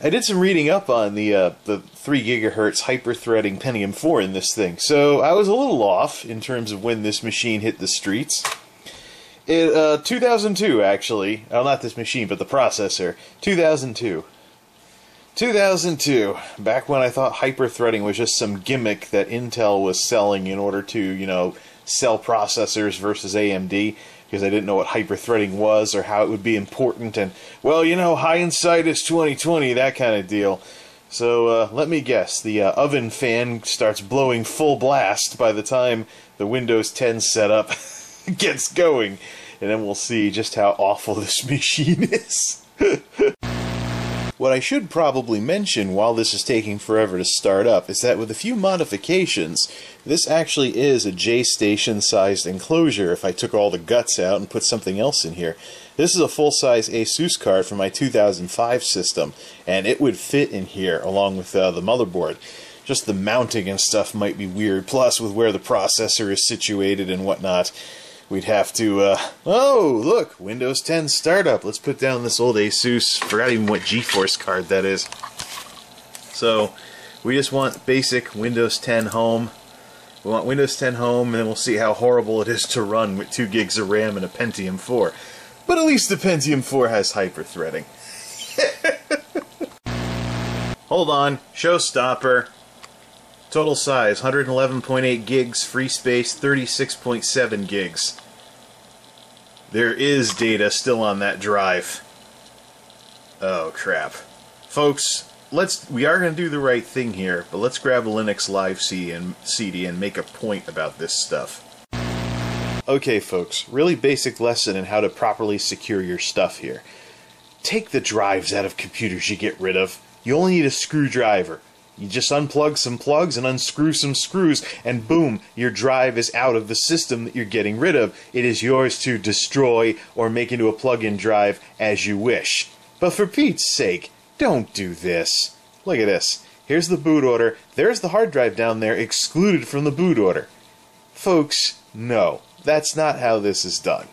I did some reading up on the 3 gigahertz hyper-threading Pentium 4 in this thing, so I was a little off in terms of when this machine hit the streets. 2002, actually. Well, not this machine, but the processor. 2002. 2002, back when I thought hyper-threading was just some gimmick that Intel was selling in order to, you know, sell processors versus AMD, because I didn't know what hyper-threading was or how it would be important, and, well, you know, hindsight is 2020, that kind of deal. So, let me guess, the oven fan starts blowing full blast by the time the Windows 10 setup gets going, and then we'll see just how awful this machine is. What I should probably mention while this is taking forever to start up is that with a few modifications, this actually is a J-station sized enclosure if I took all the guts out and put something else in here. This is a full-size ASUS card from my 2005 system, and it would fit in here along with the motherboard. Just the mounting and stuff might be weird, plus with where the processor is situated and whatnot. We'd have to, oh, look, Windows 10 startup. Let's put down this old ASUS. Forgot even what GeForce card that is. So, we just want basic Windows 10 Home. We want Windows 10 Home, and then we'll see how horrible it is to run with 2 gigs of RAM and a Pentium 4. But at least the Pentium 4 has hyper-threading. Hold on, showstopper. Total size, 111.8 gigs, free space, 36.7 gigs. There is data still on that drive. Oh, crap. Folks, we are going to do the right thing here, but let's grab a Linux Live CD and make a point about this stuff. Okay, folks, really basic lesson in how to properly secure your stuff here. Take the drives out of computers you get rid of. You only need a screwdriver. You just unplug some plugs and unscrew some screws, and boom, your drive is out of the system that you're getting rid of. It is yours to destroy or make into a plug-in drive as you wish. But for Pete's sake, don't do this. Look at this. Here's the boot order. There's the hard drive down there excluded from the boot order. Folks, no. That's not how this is done.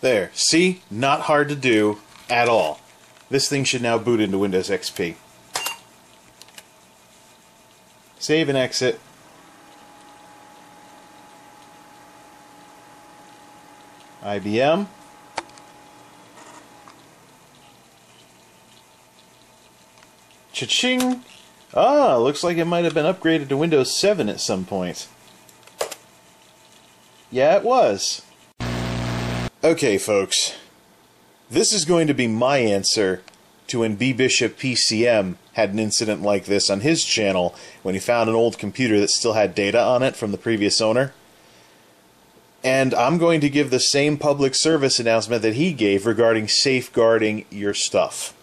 There. See? Not hard to do at all. This thing should now boot into Windows XP. Save and exit. IBM. Cha-ching! Ah, looks like it might have been upgraded to Windows 7 at some point. Yeah, it was. Okay, folks. This is going to be my answer to when B. Bishop PCM had an incident like this on his channel when he found an old computer that still had data on it from the previous owner. And I'm going to give the same public service announcement that he gave regarding safeguarding your stuff.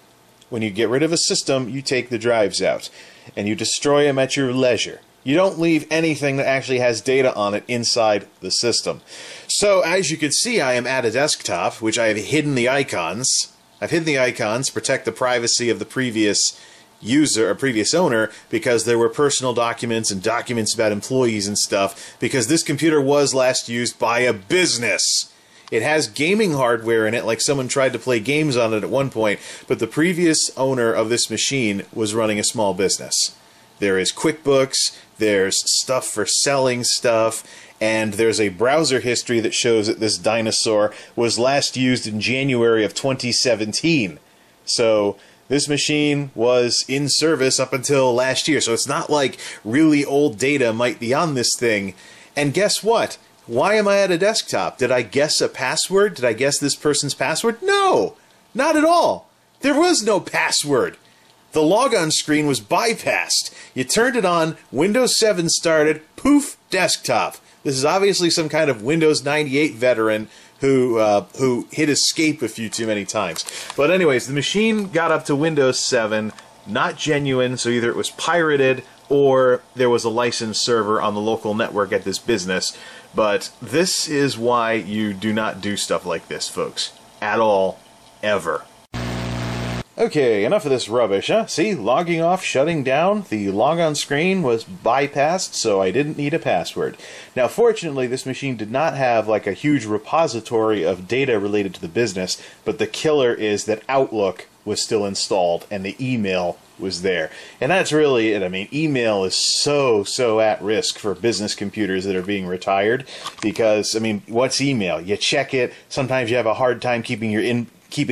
When you get rid of a system, you take the drives out, and you destroy them at your leisure. You don't leave anything that actually has data on it inside the system. So, as you can see, I am at a desktop, which I have hidden the icons. I've hidden the icons, protect the privacy of the previous user or previous owner, because there were personal documents and documents about employees and stuff, because this computer was last used by a business. It has gaming hardware in it, like someone tried to play games on it at one point, but the previous owner of this machine was running a small business. There is QuickBooks, there's stuff for selling stuff, and there's a browser history that shows that this dinosaur was last used in January of 2017. So this machine was in service up until last year, so it's not like really old data might be on this thing. And guess what? Why am I at a desktop? Did I guess a password? Did I guess this person's password? No! Not at all! There was no password! The logon screen was bypassed. You turned it on, Windows 7 started, poof, desktop. This is obviously some kind of Windows 98 veteran who hit escape a few too many times. But anyways, the machine got up to Windows 7, not genuine, so either it was pirated or there was a licensed server on the local network at this business. But this is why you do not do stuff like this, folks. At all. Ever. Okay, enough of this rubbish, huh? See, logging off, shutting down, the logon screen was bypassed, so I didn't need a password. Now, fortunately, this machine did not have like a huge repository of data related to the business, but the killer is that Outlook was still installed and the email was there. And that's really it. I mean, email is so at risk for business computers that are being retired because, I mean, what's email? You check it. Sometimes you have a hard time keeping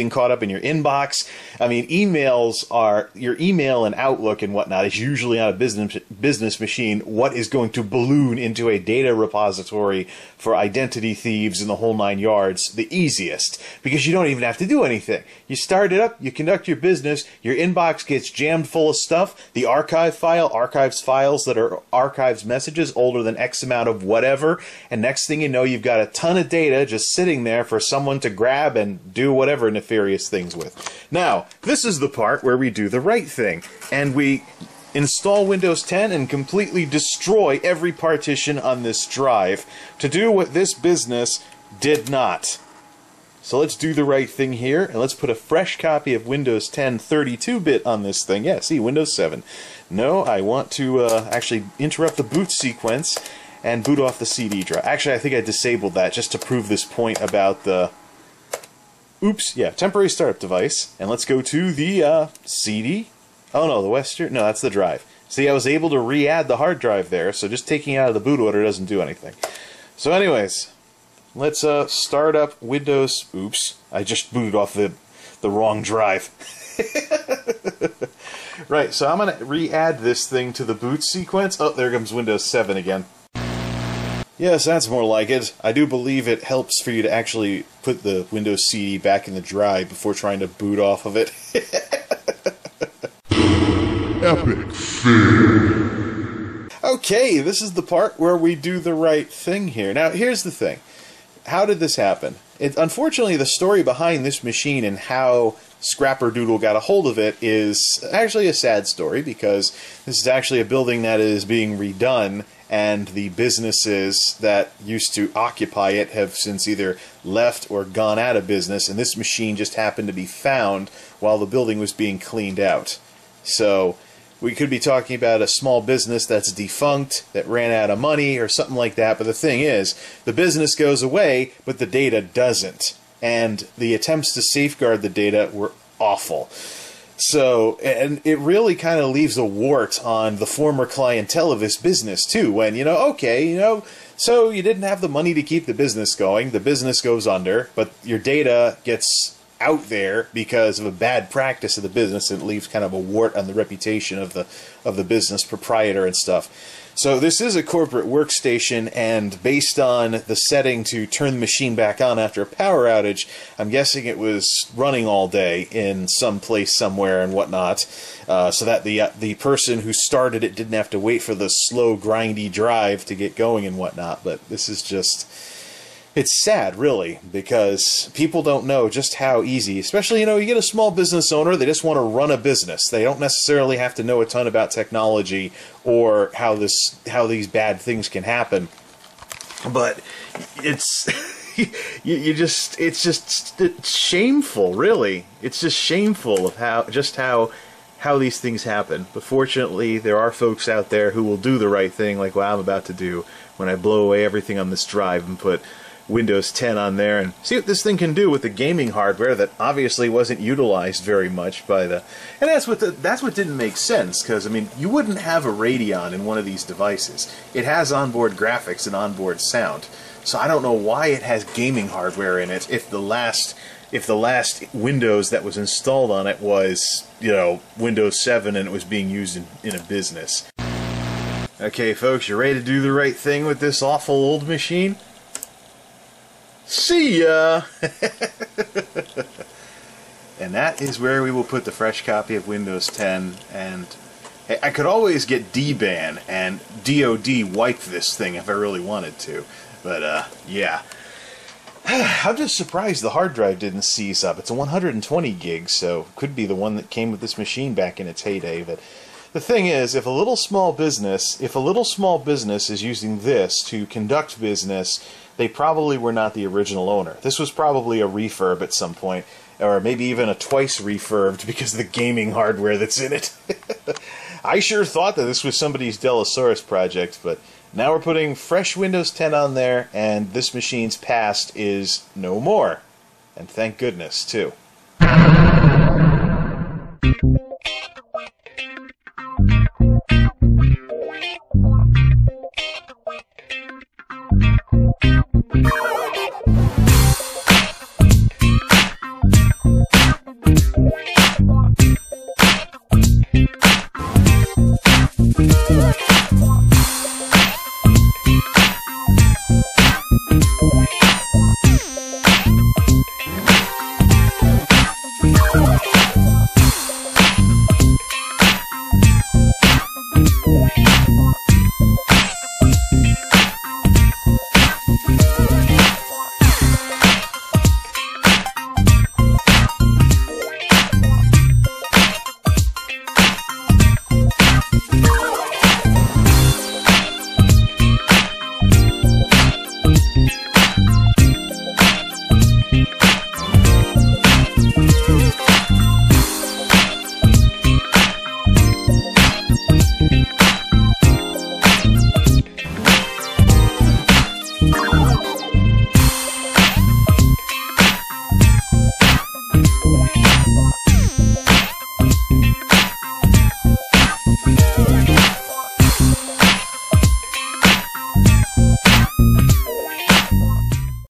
caught up in your inbox. I mean, emails are, your email and Outlook and whatnot is usually on a business machine what is going to balloon into a data repository for identity thieves and the whole 9 yards the easiest, because you don't even have to do anything. You start it up, you conduct your business, your inbox gets jammed full of stuff, the archive file archives files that are archives messages older than X amount of whatever, and next thing you know, you've got a ton of data just sitting there for someone to grab and do whatever nefarious things with. Now, this is the part where we do the right thing, and we install Windows 10 and completely destroy every partition on this drive to do what this business did not. So let's do the right thing here, and let's put a fresh copy of Windows 10 32-bit on this thing. Yeah, see, Windows 7. No, I want to actually interrupt the boot sequence and boot off the CD drive. Actually, I think I disabled that just to prove this point about the... Oops, yeah, temporary startup device. And let's go to the CD. Oh no, the Western, no, that's the drive. See, I was able to re-add the hard drive there, so just taking it out of the bootloader doesn't do anything. So anyways, let's start up Windows. Oops, I just booted off the wrong drive. Right, so I'm going to re-add this thing to the boot sequence. Oh, there comes Windows 7 again. Yes, that's more like it. I do believe it helps for you to actually put the Windows CD back in the drive before trying to boot off of it. Epic fail. Okay, this is the part where we do the right thing here. Now, here's the thing. How did this happen? Unfortunately, the story behind this machine and how Scrapperdoodle got a hold of it is actually a sad story, because this is actually a building that is being redone, and the businesses that used to occupy it have since either left or gone out of business, and this machine just happened to be found while the building was being cleaned out. So we could be talking about a small business that's defunct, that ran out of money, or something like that, but the thing is, the business goes away, but the data doesn't. And the attempts to safeguard the data were awful. So, and it really kind of leaves a wart on the former clientele of this business, too, when, okay, so you didn't have the money to keep the business going, the business goes under, but your data gets out there because of a bad practice of the business, and it leaves kind of a wart on the reputation of the business proprietor and stuff. So this is a corporate workstation, and based on the setting to turn the machine back on after a power outage, I'm guessing it was running all day in some place somewhere and whatnot, so that the person who started it didn't have to wait for the slow, grindy drive to get going and whatnot. But this is just... it's sad, really, because people don't know just how easy, especially, you get a small business owner, they just want to run a business. They don't necessarily have to know a ton about technology or how these bad things can happen. But it's it's just shameful, really. It's just shameful of how these things happen. But fortunately, there are folks out there who will do the right thing, like what I'm about to do when I blow away everything on this drive and put Windows 10 on there and see what this thing can do with the gaming hardware that obviously wasn't utilized very much by the... And that's what didn't make sense, because, I mean, you wouldn't have a Radeon in one of these devices. It has onboard graphics and onboard sound, so I don't know why it has gaming hardware in it if the last Windows that was installed on it was, Windows 7 and it was being used in a business. Okay, folks, you ready to do the right thing with this awful old machine? See ya! And that is where we will put the fresh copy of Windows 10, and I could always get DBAN and DOD wipe this thing if I really wanted to, but yeah. I'm just surprised the hard drive didn't seize up. It's a 120 gigs, so could be the one that came with this machine back in its heyday, but the thing is, if a little small business is using this to conduct business, they probably were not the original owner. This was probably a refurb at some point, or maybe even a twice refurbed because of the gaming hardware that's in it. I sure thought that this was somebody's Delosaurus project, but now we're putting fresh Windows 10 on there, and this machine's past is no more. And thank goodness, too.